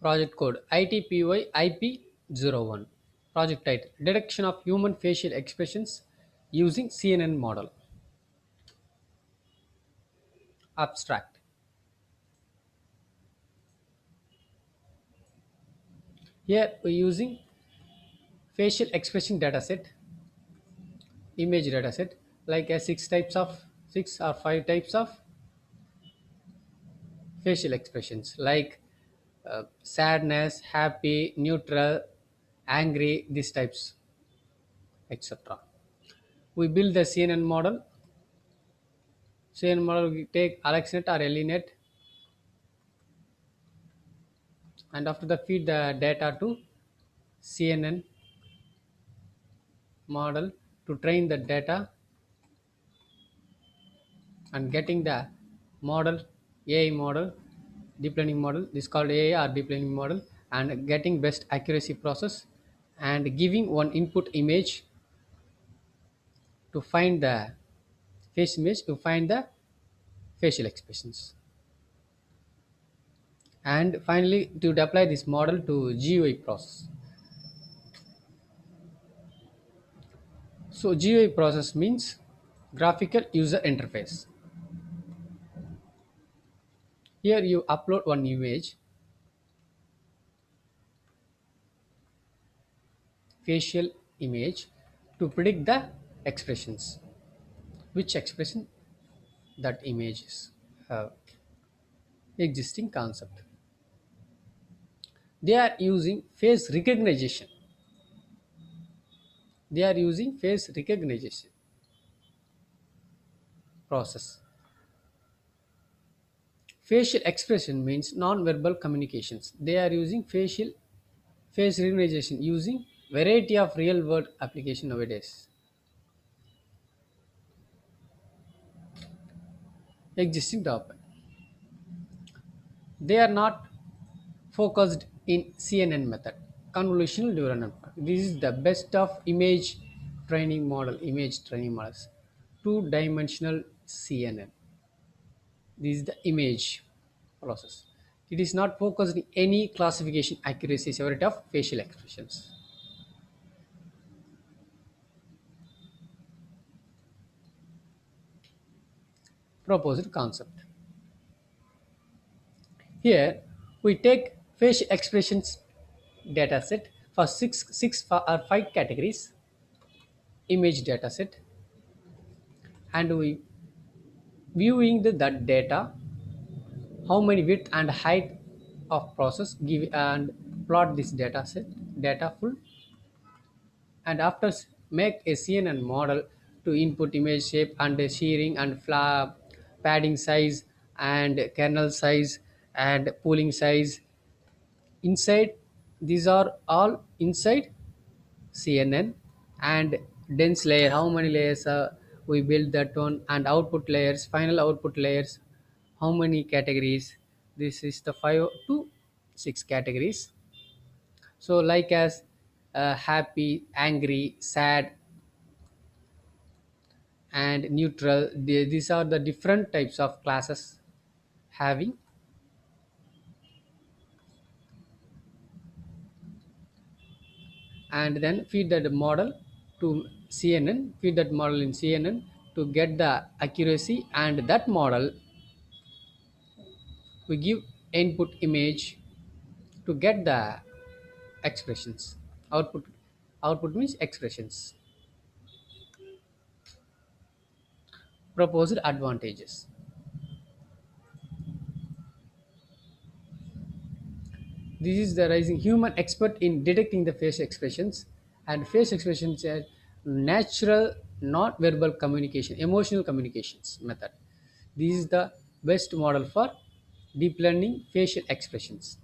Project code ITPYIP01. Project title Detection of Human Facial Expressions using CNN Model. Abstract. Here we're using facial expression dataset, image dataset, like a six or five types of facial expressions, like sadness, happy, neutral, angry, these types, etc. We build the CNN model. CNN model we take AlexNet or LeNet, and after that feed the data to CNN model to train the data and getting the model, AI model, deep learning model. This is called AI or deep learning model, and getting best accuracy process and giving one input image to find the face image to find the facial expressions, and finally to apply this model to GUI process. So GUI process means graphical user interface. Here you upload one image, facial image, to predict the expressions, which expression that images have. Existing concept. They are using face recognition. They are using face recognition process. Facial expression means non-verbal communications. They are using face recognition using variety of real world application nowadays. Existing topic. They are not focused in CNN method, convolutional neural network. This is the best of image training models, two-dimensional CNN. This is the image process. It is not focused in any classification accuracy severity of facial expressions. Proposed concept. Here we take facial expressions dataset for or five categories, image dataset, and we viewing that data, how many width and height of process give and plot this data full, and after make a CNN model to input image shape and shearing and padding size and kernel size and pooling size inside. These are all inside CNN, and dense layer, how many layers we build that one, and output layers, final output layers, how many categories. This is the 5 to 6 categories. So like as happy, angry, sad, and neutral. These are the different types of classes having, and then feed that model to CNN, feed that model in CNN to get the accuracy, and that model we give input image to get the expressions. Output means expressions. Proposed advantages. This is the rising human expert in detecting the face expressions, and face expressions are natural, not verbal communication, emotional communications method. This is the best model for deep learning facial expressions,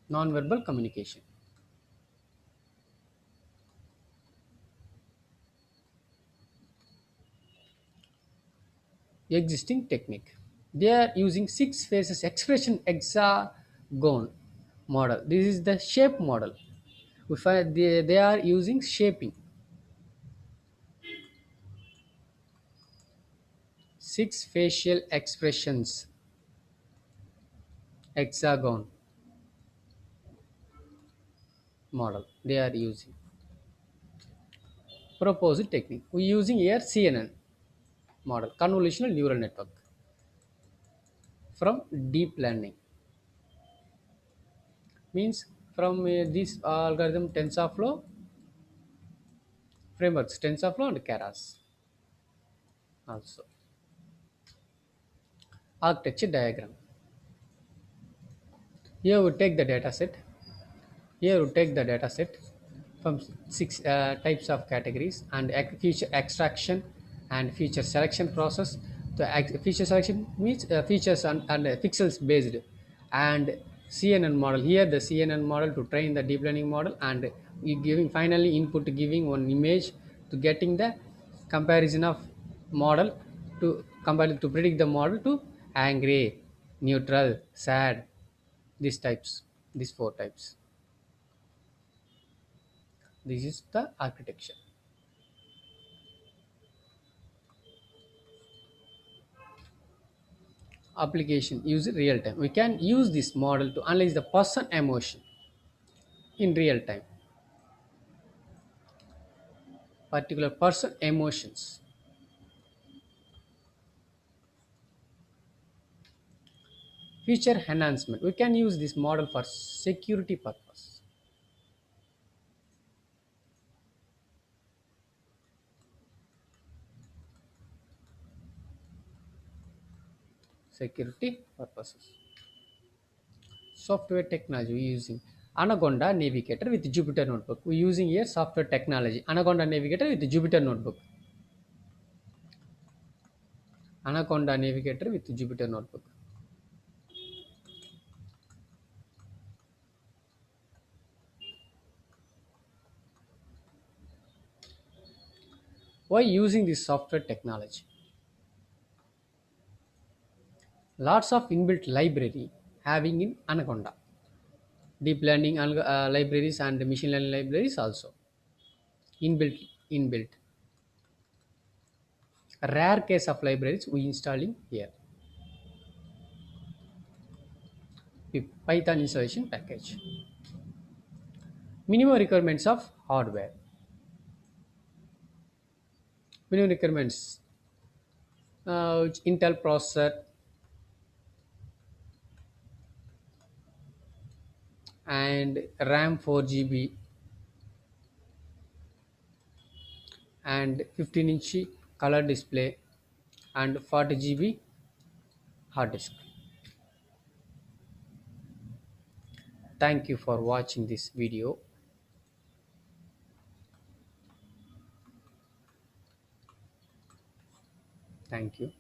non-verbal communication. Existing technique. They are using six faces expression hexagon model. This is the shape model. We find they are using shaping. 6 facial expressions hexagon model they are using. Proposed technique. We using here CNN model, convolutional neural network from deep learning. Means from this algorithm TensorFlow frameworks, TensorFlow and Keras also. Architecture diagram. Here we take the data set. Here we take the data set from six types of categories and feature extraction and feature selection process. The feature selection means features and pixels based, and CNN model. Here the CNN model to train the deep learning model, and we giving finally input giving one image to getting the comparison of model to compare to predict the model to angry, neutral, sad. These types, these four types. This is the architecture. Application use real time. We can use this model to analyze the person emotion in real time, particular person emotions. Feature enhancement. We can use this model for security purpose. Security purposes. Software technology we using Anaconda Navigator with Jupyter Notebook. We using here software technology. Anaconda Navigator with Jupyter Notebook. Anaconda Navigator with Jupyter Notebook. Why using this software technology? Lots of inbuilt library having in Anaconda. Deep learning libraries and machine learning libraries also inbuilt. Rare case of libraries we installing here. Python installation package. Minimum requirements of hardware. Minimum requirements. Intel processor and RAM 4 GB and 15-inch color display and 40 GB hard disk. Thank you for watching this video. Thank you.